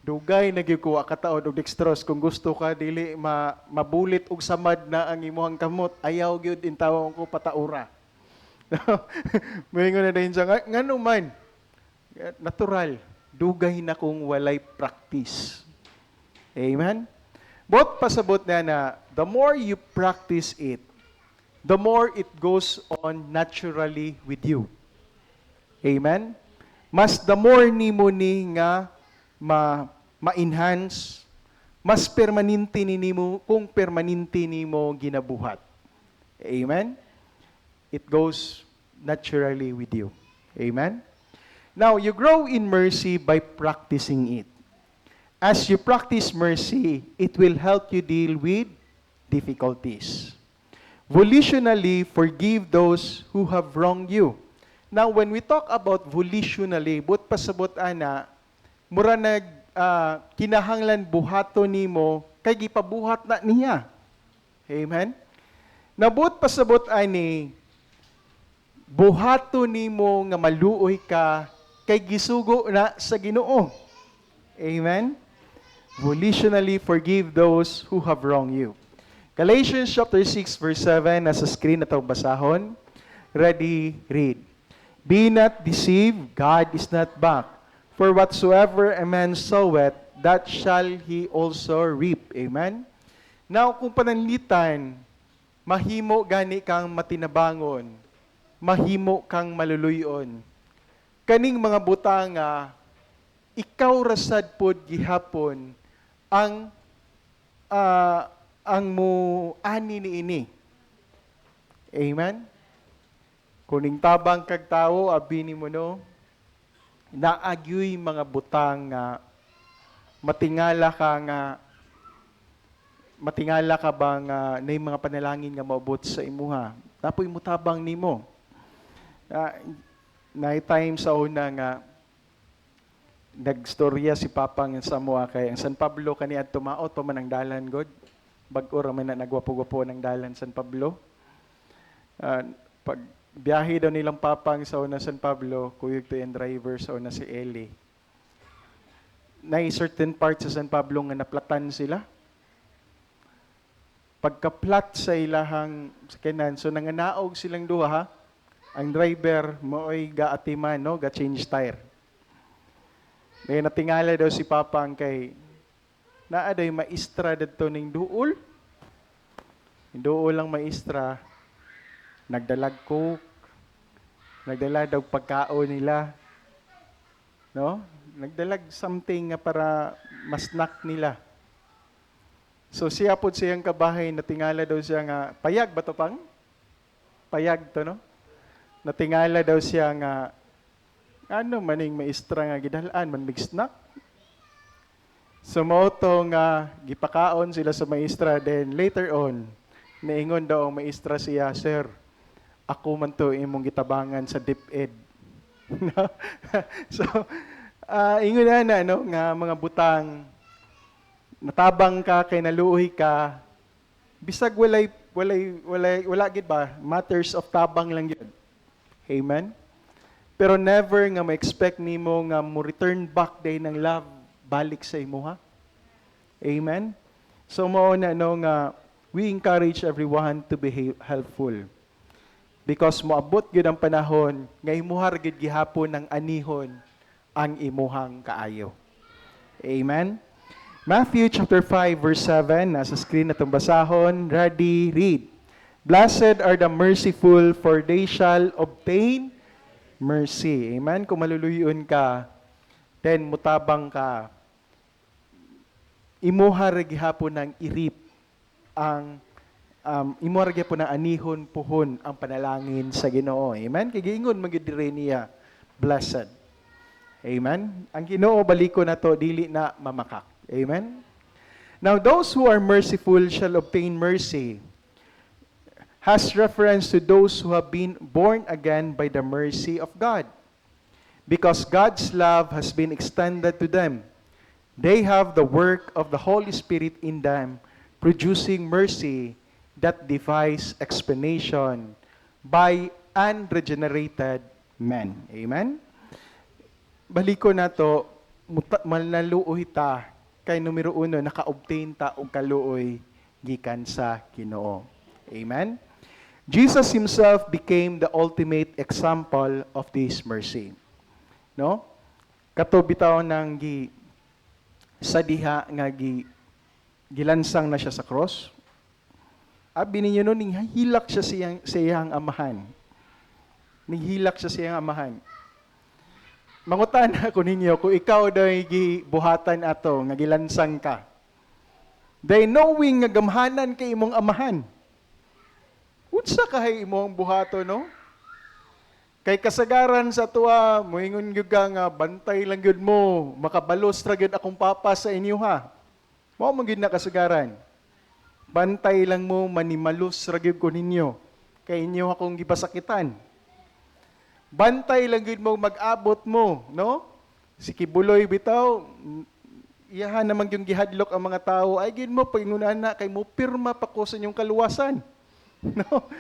dugay na gyud ko kataod og dextrose kung gusto ka dili mabulit og samad na ang imong kamot, ayaw gyud intawon ko pataura. Moingon na din siya ngano man, natural, dugay na kung walay practice. Amen? Both pasabot na the more you practice it, the more it goes on naturally with you. Amen? Mas the more nimo ni nga ma-enhance, mas permanente nimo kung permanente nimo ginabuhat. Amen? It goes naturally with you. Amen? Now, you grow in mercy by practicing it. As you practice mercy, it will help you deal with difficulties. Volitionally, forgive those who have wronged you. Now, when we talk about volitionally, but pasabot ana, mura kinahanglan buhato nimo kay gipabuhat na niya. Amen? Nabot pasabot ani, buhato nimo nga maluoy ka kay gisugo na sa Ginoo. Amen? Volitionally forgive those who have wronged you. Galatians chapter 6 verse 7, nasa screen na ito basahon. Ready, read. Be not deceived, God is not back. For whatsoever a man soweth, that shall he also reap. Amen? Now, kung pananlitan, mahimo gani kang matinabangon, mahimo kang maluluyon. Kaning mga butanga, ikaw rasad pod gihapon ang mo ani niini. Amen? Kuning tabang kag tawo abi ni mo no, naagyoy mga butang nga matingala ka ba nga nay mga panalangin nga maabot sa imuha. Tapoy mo tabang nimo. Na time sa una nga nagstorya si Papang sa mua kay ang San Pablo kaniadto tumaot pa man ang dalan god. Bag-o ra man na nagwapo-gwapo ng dalan San Pablo. Pag biyahe daw nilang Papang sa una San Pablo, kuyog to yung driver sa una si Eli. Na certain parts sa San Pablo nga naplatan sila. Pagka-plat sa ilahang sakinan, so nanganaog silang duha ha. Ang driver mooy gaatiman no, ga-change tire. May natingala daw si Papang kay naaday maestra dito ning duol. Yung duol lang maestra, nagdalag coke, nagdala daw pagkaon nila. No? Nagdalag something nga para masnack nila. So siya po siyang kabahay, natingala daw siya nga, payag ba to pang? Payag to, no? Natingala daw siya nga, ano maning maestra nga gidalaan, man big snack. So moto nga, gipakaon sila sa maestra, then later on, naingon daw ang maestra siya, Sir, ako man to imong gitabangan sa DepEd. No? So, ingon na no, nga mga butang, natabang ka kay naluoy ka, bisag wala gid ba, matters of tabang lang yun. Amen? Pero never nga ma-expect nimo nga mo return back day ng love balik sa imo ha. Amen? So mao na no nga we encourage everyone to be helpful. Because moabot gyud ang panahon nga imuhar gyud gihapon ng anihon ang imuhang kaayo. Amen? Matthew chapter 5 verse 7, nasa screen na itong basahon. Ready, read. Blessed are the merciful, for they shall obtain mercy. Amen? Kung maluluyon ka, then mutabang ka, imuhar gihapon ng irip ang imuhar gihapon ng anihon puhon ang panalangin sa Ginoo. Amen? Kay giingon magyud dire niya, blessed. Amen? Ang Ginoo baliko na to dili na mamakak. Amen? Now, those who are merciful shall obtain mercy has reference to those who have been born again by the mercy of God. Because God's love has been extended to them. They have the work of the Holy Spirit in them, producing mercy that defies explanation by unregenerated men. Amen? Baliko na to, malaluoy ta, kay numero 1, naka-obtain ta og kaluoy gikan sa Ginoo. Amen? Jesus himself became the ultimate example of this mercy. No? Kato bitaw nang sa diha nga gilansang na siya sa cross. Abi ninyo no, ning hilak siya sa iyang amahan. Ning hilak siya sa iyang amahan. Mangutana ko ninyo, kung ikaw daw gibuhatan ato, nga gilansang ka, day knowing nga gamhanan kay imong amahan, unsa kahay imong buhato, no? Kay kasagaran sa tuwa, moingon gyud ka nga bantay lang gyud mo, makabalos ra gyud akong papa sa inyo ha. Mao man gyud na kasagaran. Bantay lang mo, manimalos ra gyud ko ninyo. Kay inyo akong gipasakitan. Bantay lang gyud mo mag-abot mo, no? Si Kibuloy bitaw, iyahan naman yung gihadlok ang mga tao, ay gyud mo pangunan na kay mo pirma pa ko sa inyong kaluwasan. No?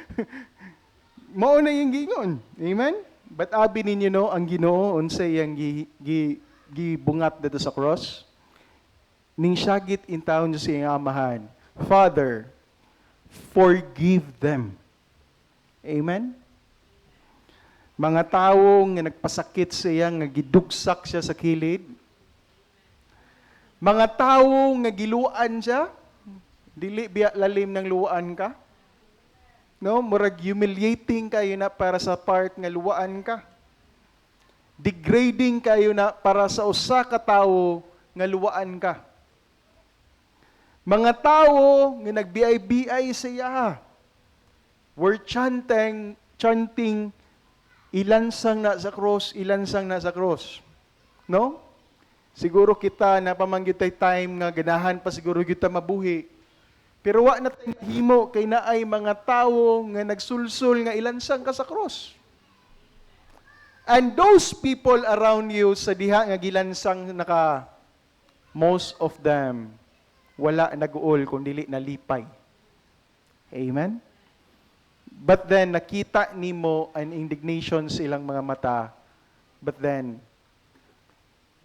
Mao na yung gingon. Amen? But abi ninyo no, ang Ginoo unsay iyang gibungat dito sa cross. Ning syagit in taon sa iyang amahan. Father, forgive them. Amen? Mga tao nga nagpasakit sa iya, nga gidugsak siya sa kilid. Mga tao nga giluan siya, dili biya lalim ng luan ka. No, murag humiliating kayo na para sa part nga luwaan ka. Degrading kayo na para sa usa ka tawo nga luwaan ka. Mga tawo nga nagbiay-biay sa iya. Were chanting, ilansang na sa cross, ilansang na sa cross. No? Siguro kita na pamanggit tay time nga ganahan pa siguro kita mabuhi. Pero wa na tayong himo kay naay mga tawo nga nagsulsul nga ilansang ka sa cross. And those people around you sa diha nga gilansang naka, most of them wala nag-uol kundi nalipay. Amen? But then nakita nimo an indignation sa ilang mga mata. But then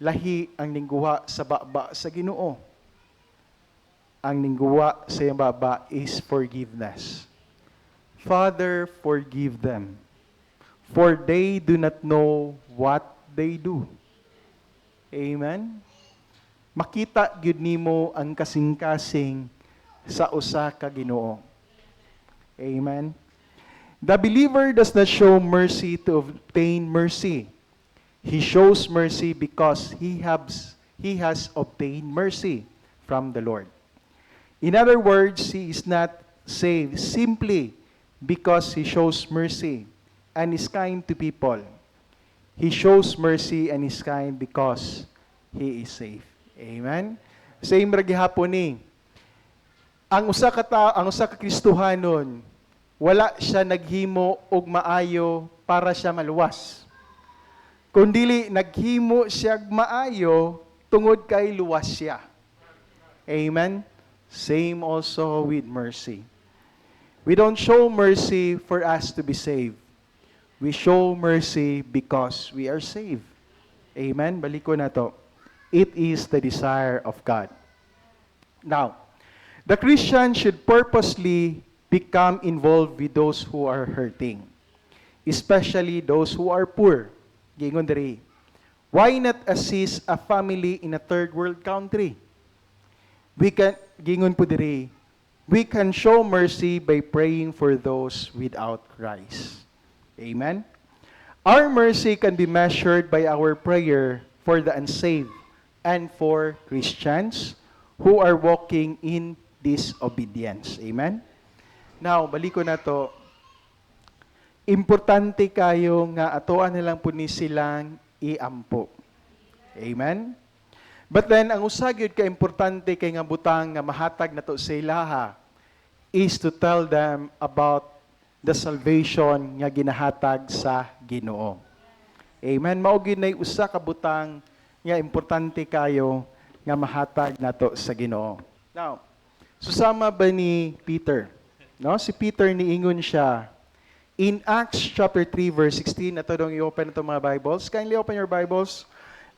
lahi ang ningguha sa baba sa Ginoo. Ang ningguwa sa iyang baba is forgiveness. Father, forgive them, for they do not know what they do. Amen? Makita gyud nimo ang kasing-kasing sa usa ka Ginoo. Amen? The believer does not show mercy to obtain mercy. He shows mercy because he has obtained mercy from the Lord. In other words, he is not saved simply because he shows mercy and is kind to people. He shows mercy and is kind because he is saved. Amen? Same ra gihapon ni. Ang usa ka Kristohanon, wala siya naghimo og maayo para siya maluwas. Kundili naghimo siya maayo tungod kay luwas siya. Amen? Same also with mercy. We don't show mercy for us to be saved. We show mercy because we are saved. Amen? Balik ko na to. It is the desire of God. Now, the Christian should purposely become involved with those who are hurting, especially those who are poor. Gingon diri. Why not assist a family in a third world country? We can show mercy by praying for those without Christ. Amen? Our mercy can be measured by our prayer for the unsaved and for Christians who are walking in disobedience. Amen? Now, balik ko na to. Importante kayo nga atoan na lang po ni silang iampo. Amen? But then, ang usagyod ka importante kay nga butang nga mahatag na to sa ilaha is to tell them about the salvation nga ginahatag sa Ginoo. Amen? Maugid na usa ka butang nga importante kayo nga mahatag na to sa Ginoo. Now, susama ba ni Peter? No? Si Peter niingon siya in Acts chapter 3 verse 16. Ito dong i-open ito mga Bibles. Kindly open your Bibles.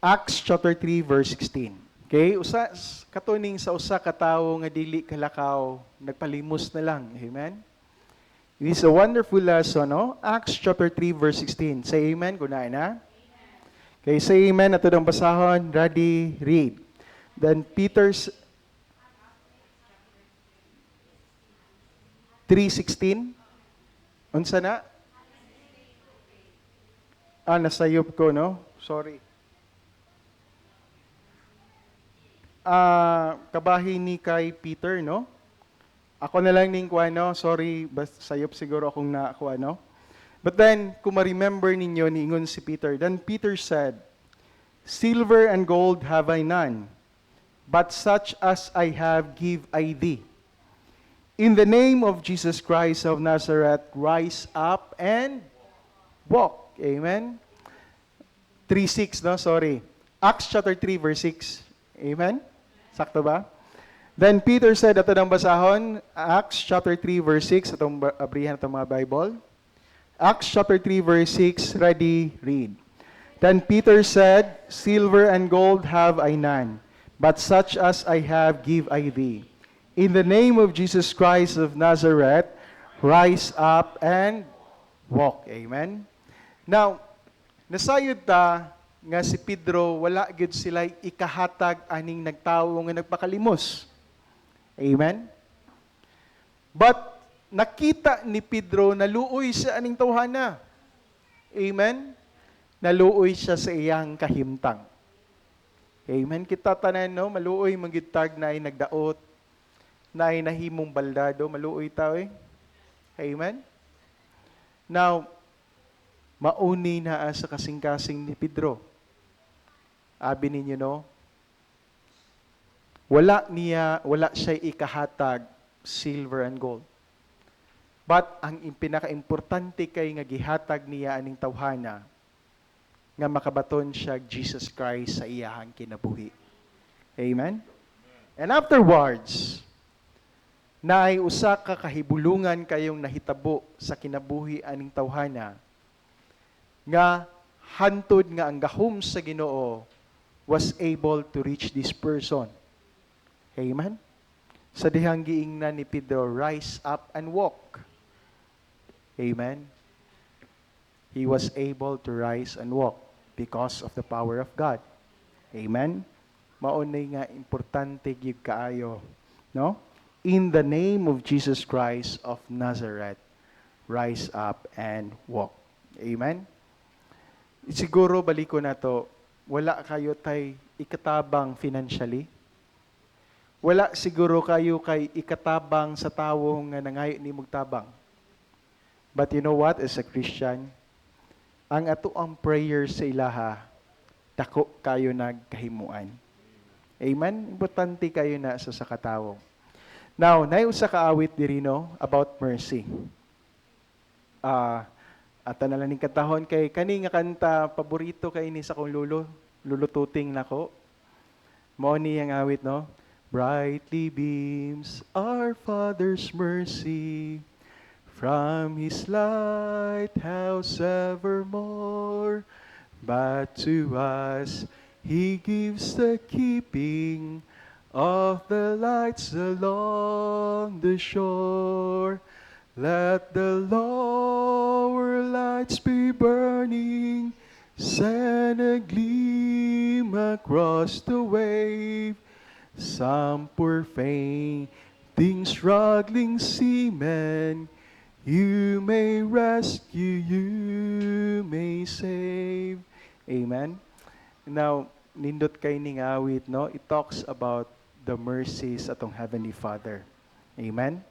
Acts chapter 3 verse 16. Okay? Katuning sa usa ka tawo nga dili kalakaw, nagpalimos na lang. Amen? It is a wonderful lesson, no? Acts chapter 3 verse 16. Say amen, kunain na. Okay, say amen. Ito dong basahon. Ready, read. Then Peter's 3:16. Unsa na? Nasayop ko, no? Sorry. kabahin ni kay Peter, no? Ako na lang ning kuano, sorry, sayop siguro akong nakuha, no? But then, kung ma-remember ninyo, niingon si Peter, then Peter said, "Silver and gold have I none, but such as I have give I thee. In the name of Jesus Christ of Nazareth, rise up and walk." Amen? 3:6, no? Sorry. Acts chapter 3, verse 6. Amen? Sakto ba? Then Peter said, ato ng basahon, Acts chapter 3, verse 6, atong abrihan atong mga Bible. Acts chapter 3, verse 6, ready, read. Then Peter said, "Silver and gold have I none, but such as I have give I thee. In the name of Jesus Christ of Nazareth, rise up and walk." Amen? Now, nasayod ta nga si Pedro, wala gid sila ikahatag aning nagtawo nga nagpakalimos. Amen? But, nakita ni Pedro na luoy sa aning tawhana. Amen? Naluoy siya sa iyang kahimtang. Amen? Kita tanan, no? Maluoy manggitag na ay nagdaot, na ay nahimong baldado, maluoy tao eh. Amen? Now, mauni na sa kasing-kasing ni Pedro. Abi ninyo, no? Wala siya ikahatag silver and gold. But ang pinaka-importante kay nga gihatag niya aning tawhana nga makabaton siya Jesus Christ sa iyahang kinabuhi. Amen? And afterwards, na ay usa ka kahibulungan kayong nahitabo sa kinabuhi aning tawhana nga hantod nga ang gahom sa Ginoo was able to reach this person. Amen? Sa dihang giingnan ni Pedro, rise up and walk. Amen? He was able to rise and walk because of the power of God. Amen? Maunay nga importante gyud kaayo, no? In the name of Jesus Christ of Nazareth, rise up and walk. Amen? Siguro baliko na to, wala kayo tay ikatabang financially. Wala siguro kayo kay ikatabang sa tawo nga nangayo ni mugtabang. But you know what, as a Christian, ang ato ang prayer sa ilaha, dako kayo nagkahimuan. Amen? Importante kayo na sa katawo. Now, naiusa ka awit diri, no, about mercy. At na lang ning katahon kay kani nga kanta paborito kay ni sa kong lulututing nako. Mao ni ang awit, no? Brightly beams our Father's mercy from His lighthouse evermore, but to us He gives the keeping of the lights along the shore. Let the lower lights be burning, send a gleam across the wave. Some poor fainting, struggling seamen, you may rescue, you may save. Amen? Now, nindot kay ning awit, no? It talks about the mercies atong Heavenly Father. Amen?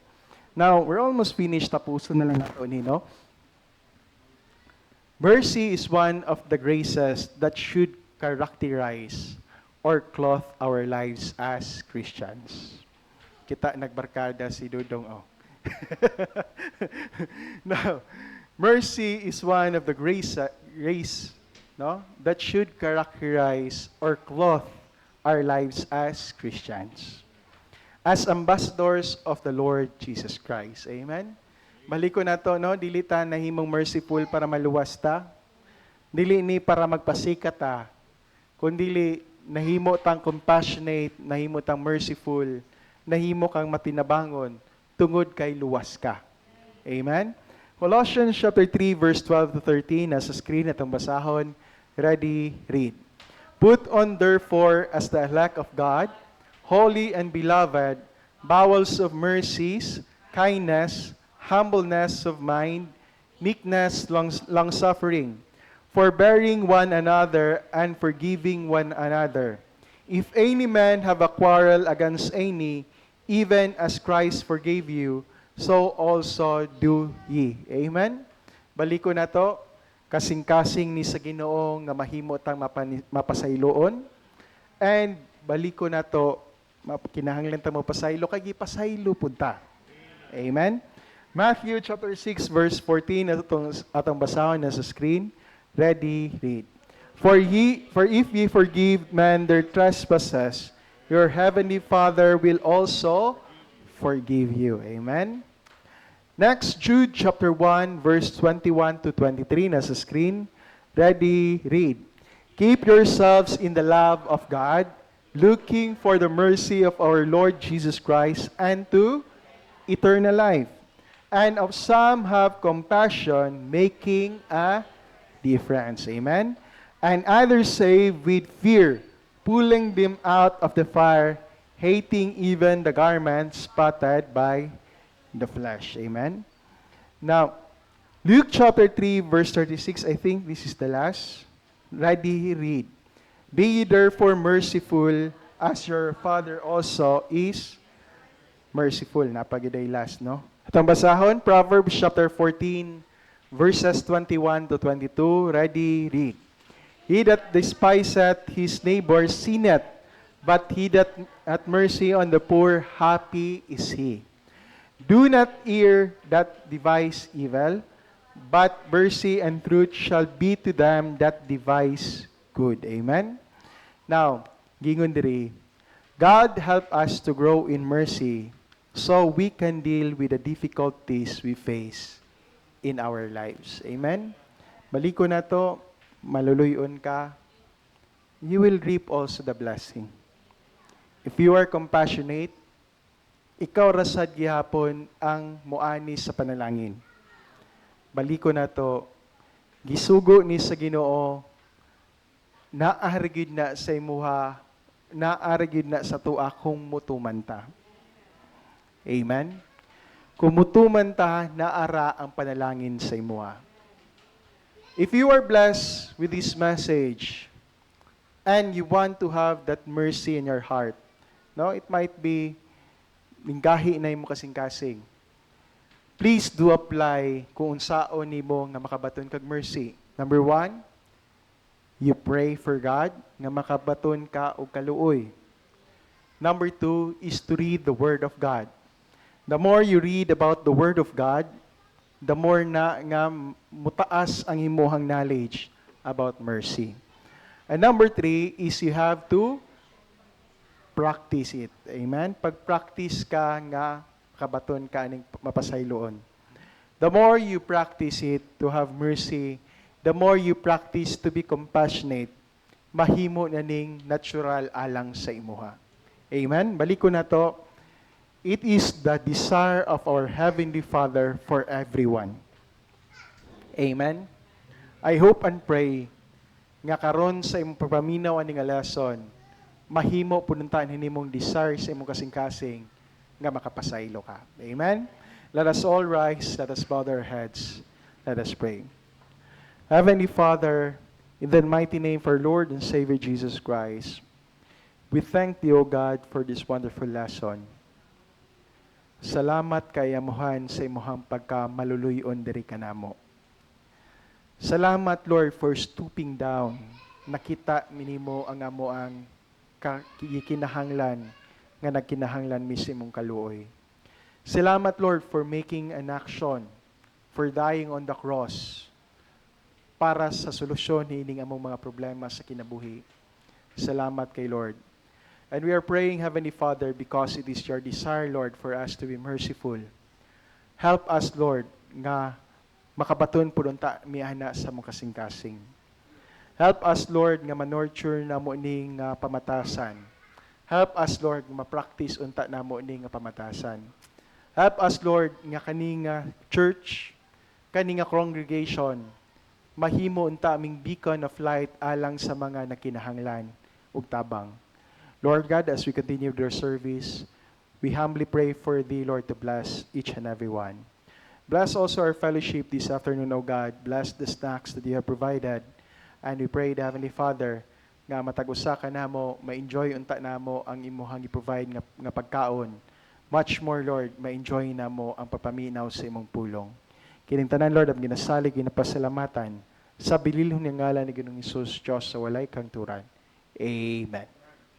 Now, we're almost finished. Tapuso na lang nato ni, no? Mercy is one of the graces that should characterize or cloth our lives as Christians. Kita nagbarkada si Dudong, oh. Now, mercy is one of the grace, no, that should characterize or cloth our lives as Christians, as ambassadors of the Lord Jesus Christ. Amen? Baliko na to, no? Dili ta nahimong merciful para maluwas ta. Dili ni para magpasikat ta. Kundili nahimo tang compassionate, nahimo tang merciful, nahimo kang matinabangon tungod kay luwas ka. Amen? Colossians chapter 3 verse 12 to 13, nasa screen atong basahon. Ready, read. Put on therefore as the elect of God, holy and beloved, bowels of mercies, kindness, humbleness of mind, meekness, long-suffering, forbearing one another and forgiving one another. If any man have a quarrel against any, even as Christ forgave you, so also do ye. Amen? Baliko na to, kasing-kasing ni sa Ginoo nga mahimo tang mapasayloon. And baliko na to, kinahanglan ta mo pasaylo, kay gipasaylo pud ta. Amen? Matthew chapter 6 verse 14, atong basahon na sa screen. Ready, read. For if ye forgive men their trespasses, your heavenly Father will also forgive you. Amen? Next, Jude chapter 1, verse 21 to 23, nasa screen. Ready, read. Keep yourselves in the love of God, looking for the mercy of our Lord Jesus Christ unto eternal life. And of some have compassion, making a difference. Amen? And others save with fear, pulling them out of the fire, hating even the garments spotted by the flesh. Amen? Now, Luke chapter 3, verse 36, I think this is the last. Ready, read. Be ye therefore merciful, as your Father also is merciful. Napagiday last, no? Itong basahon, Proverbs chapter 14, verses 21 to 22. Ready, read. He that despiseth his neighbor sinneth, but he that hath mercy on the poor, happy is he. Do not hear that devise evil, but mercy and truth shall be to them that devise good. Amen? Now, gingon diri, God help us to grow in mercy so we can deal with the difficulties we face in our lives. Amen? Baliko na to, maluluyon ka, you will reap also the blessing. If you are compassionate, ikaw rasad gihapon ang muani sa panalangin. Baliko na to, gisugo ni sa Ginoo, naarigid na sa imuha, naarigid na sa tuwa kung mutuman ta. Amen? Kung mutuman ta, naara ang panalangin sa imuha. If you are blessed with this message and you want to have that mercy in your heart, no, it might be minggahi na imo kasing-kasing. Please do apply kung unsaon nimo nga makabaton kag mercy. Number 1, you pray for God nga makabaton ka og kaluoy. Number 2 is to read the Word of God. The more you read about the Word of God, the more na nga mutaas ang imuhang knowledge about mercy. And number 3 is you have to practice it. Amen? Pag-practice ka nga, kabaton ka aning mapasayloon. The more you practice it to have mercy, the more you practice to be compassionate, mahimo na ning natural alang sa imuha. Amen? Balik ko na to. It is the desire of our Heavenly Father for everyone. Amen? I hope and pray nga karon sa imong pagpaminaw ani nga lesson, mahimo pununtaan hinimong desire sa imong kasing-kasing nga makapasaylo ka. Amen? Let us all rise, let us bow our heads, let us pray. Heavenly Father, in the mighty name of our Lord and Savior Jesus Christ, we thank Thee, O God, for this wonderful lesson. Salamat kay amuhan sa imuhang pagkamaluluyon diri kanamo. Salamat, Lord, for stooping down. Nakita minimo ang amo ang kinahanglan nga nagkinahanglan mi sa imong kaluoy. Salamat, Lord, for making an action, for dying on the cross, para sa solusyon hining among mga problema sa kinabuhi. Salamat kay Lord. And we are praying, Heavenly Father, because it is your desire, Lord, for us to be merciful. Help us, Lord, nga makabaton po ta miana sa mong kasing-kasing. Help us, Lord, nga manurture na mo ning pamatasan. Help us, Lord, nga ma-practice unta na mo ning pamatasan. Help us, Lord, nga kaning church, kaning congregation, mahimo unta aming beacon of light alang sa mga nakinahanglan ug tabang. Lord God, as we continue their service, we humbly pray for Thee, Lord, to bless each and every one. Bless also our fellowship this afternoon, O God. Bless the snacks that You have provided. And we pray, Heavenly Father, nga matag usa ka namo ma-enjoy unta namo ang imuhang i-provide nga pagkaon. Much more, Lord, ma-enjoy namo ang papaminaw sa imong pulong. Kining tanan, Lord, ang ginasalig, ginapasalamatan sa bililhon nga ngalan ni Ginoong Hesus, Diyos sa walay kangturan. Amen.